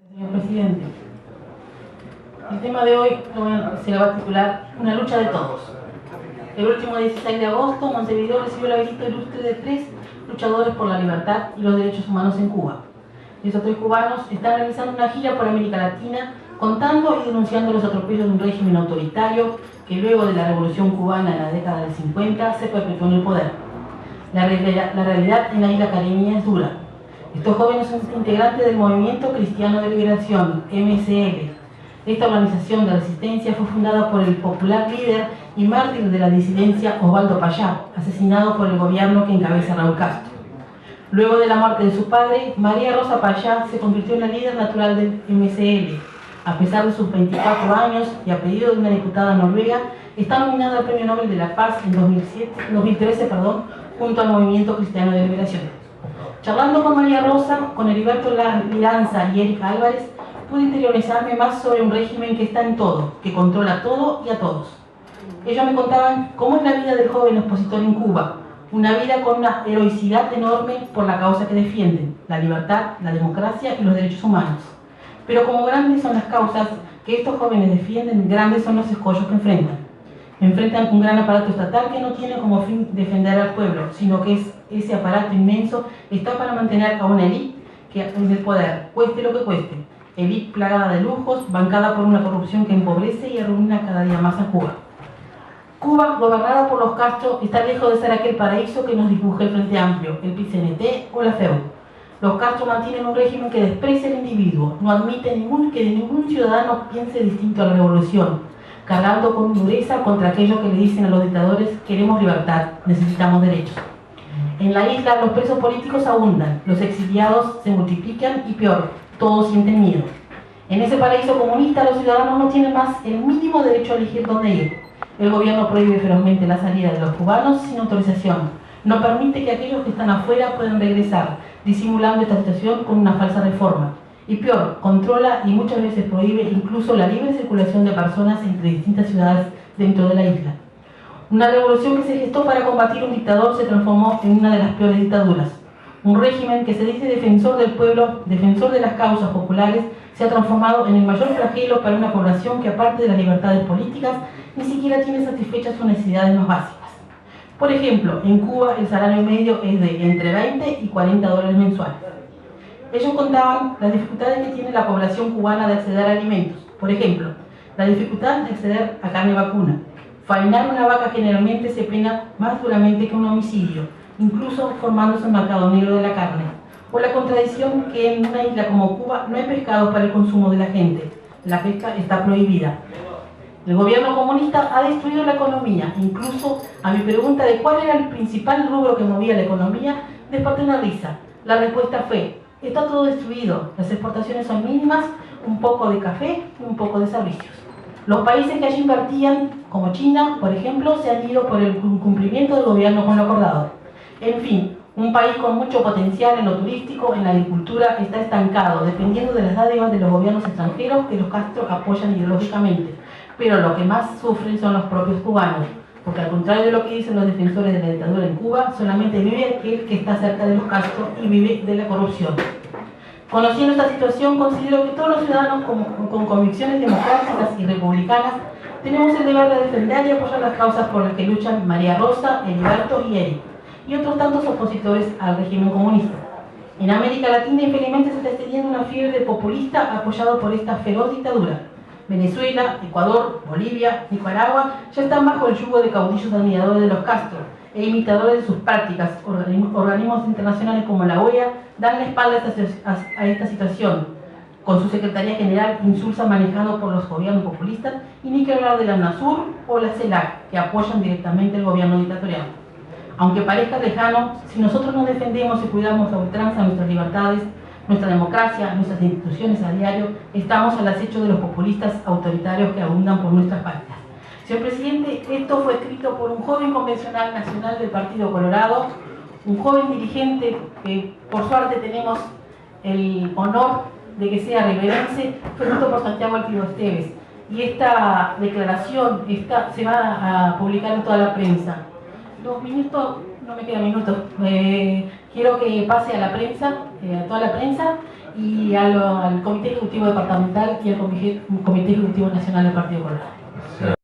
Señor presidente, el tema de hoy se lo va a titular Una lucha de todos. El último 16 de agosto, Montevideo recibió la visita ilustre de 3 luchadores por la libertad y los derechos humanos en Cuba. Esos 3 cubanos están realizando una gira por América Latina contando y denunciando los atropellos de un régimen autoritario que luego de la Revolución Cubana en la década del 50 se perpetuó en el poder. La realidad en la isla caribeña es dura. Estos jóvenes son integrantes del Movimiento Cristiano de Liberación, MCL. Esta organización de resistencia fue fundada por el popular líder y mártir de la disidencia Osvaldo Payá, asesinado por el gobierno que encabeza Raúl Castro. Luego de la muerte de su padre, María Rosa Payá se convirtió en la líder natural del MCL. A pesar de sus 24 años y a pedido de una diputada noruega, está nominada al Premio Nobel de la Paz en 2013, junto al Movimiento Cristiano de Liberación. Charlando con María Rosa, con Heriberto Liranza y Erika Álvarez, pude interiorizarme más sobre un régimen que está en todo, que controla todo y a todos. Ellos me contaban cómo es la vida del joven expositor en Cuba, una vida con una heroicidad enorme por la causa que defienden, la libertad, la democracia y los derechos humanos. Pero como grandes son las causas que estos jóvenes defienden, grandes son los escollos que enfrentan. Enfrentan un gran aparato estatal que no tiene como fin defender al pueblo, sino que ese aparato inmenso está para mantener a una élite que en el poder, cueste lo que cueste. Élite plagada de lujos, bancada por una corrupción que empobrece y arruina cada día más a Cuba. Cuba, gobernada por los Castro, está lejos de ser aquel paraíso que nos dibuja el Frente Amplio, el PIT-CNT o la FEU. Los Castro mantienen un régimen que desprecia al individuo, no admite que ningún ciudadano piense distinto a la revolución, cargando con dureza contra aquellos que le dicen a los dictadores: queremos libertad, necesitamos derechos. En la isla los presos políticos abundan, los exiliados se multiplican y peor, todos sienten miedo. En ese paraíso comunista los ciudadanos no tienen más el mínimo derecho a elegir dónde ir. El gobierno prohíbe ferozmente la salida de los cubanos sin autorización. No permite que aquellos que están afuera puedan regresar, disimulando esta situación con una falsa reforma. Y peor, controla y muchas veces prohíbe incluso la libre circulación de personas entre distintas ciudades dentro de la isla. Una revolución que se gestó para combatir un dictador se transformó en una de las peores dictaduras. Un régimen que se dice defensor del pueblo, defensor de las causas populares, se ha transformado en el mayor flagelo para una población que, aparte de las libertades políticas, ni siquiera tiene satisfechas sus necesidades más básicas. Por ejemplo, en Cuba el salario medio es de entre 20 y 40 dólares mensuales. Ellos contaban las dificultades que tiene la población cubana de acceder a alimentos. Por ejemplo, la dificultad de acceder a carne vacuna. Faenar una vaca generalmente se pena más duramente que un homicidio, incluso formándose un mercado negro de la carne. O la contradicción que en una isla como Cuba no hay pescado para el consumo de la gente. La pesca está prohibida. El gobierno comunista ha destruido la economía. Incluso a mi pregunta de cuál era el principal rubro que movía la economía, desperté una risa. La respuesta fue: está todo destruido, las exportaciones son mínimas, un poco de café y un poco de servicios. Los países que allí invertían, como China, por ejemplo, se han ido por el incumplimiento del gobierno con lo acordado. En fin, un país con mucho potencial en lo turístico, en la agricultura, está estancado, dependiendo de las dádivas de los gobiernos extranjeros que los Castro apoyan ideológicamente. Pero lo que más sufren son los propios cubanos, porque al contrario de lo que dicen los defensores de la dictadura en Cuba, solamente vive aquel que está cerca de los Castro y vive de la corrupción. Conociendo esta situación, considero que todos los ciudadanos con convicciones democráticas y republicanas tenemos el deber de defender y apoyar las causas por las que luchan María Rosa, Heriberto y Eric, y otros tantos opositores al régimen comunista. En América Latina, infelizmente, se está extendiendo una fiebre populista apoyado por esta feroz dictadura. Venezuela, Ecuador, Bolivia, Nicaragua ya están bajo el yugo de caudillos admiradores de los Castro e imitadores de sus prácticas. Organismos internacionales como la OEA dan la espalda a esta situación, con su Secretaría General insulsa manejado por los gobiernos populistas, y ni que hablar de la UNASUR o la CELAC, que apoyan directamente el gobierno dictatorial. Aunque parezca lejano, si nosotros nos defendemos y cuidamos a ultranza nuestras libertades, nuestra democracia, nuestras instituciones a diario, estamos al acecho de los populistas autoritarios que abundan por nuestras patrias. Señor presidente, esto fue escrito por un joven convencional nacional del Partido Colorado, un joven dirigente que por suerte tenemos el honor de que sea riverense, fue escrito por Santiago Alfredo Esteves. Y esta declaración se va a publicar en toda la prensa. 2 minutos, no me quedan minutos. Quiero que pase a la prensa, a toda la prensa, y al Comité Ejecutivo Departamental y al Comité Ejecutivo Nacional del Partido Colorado.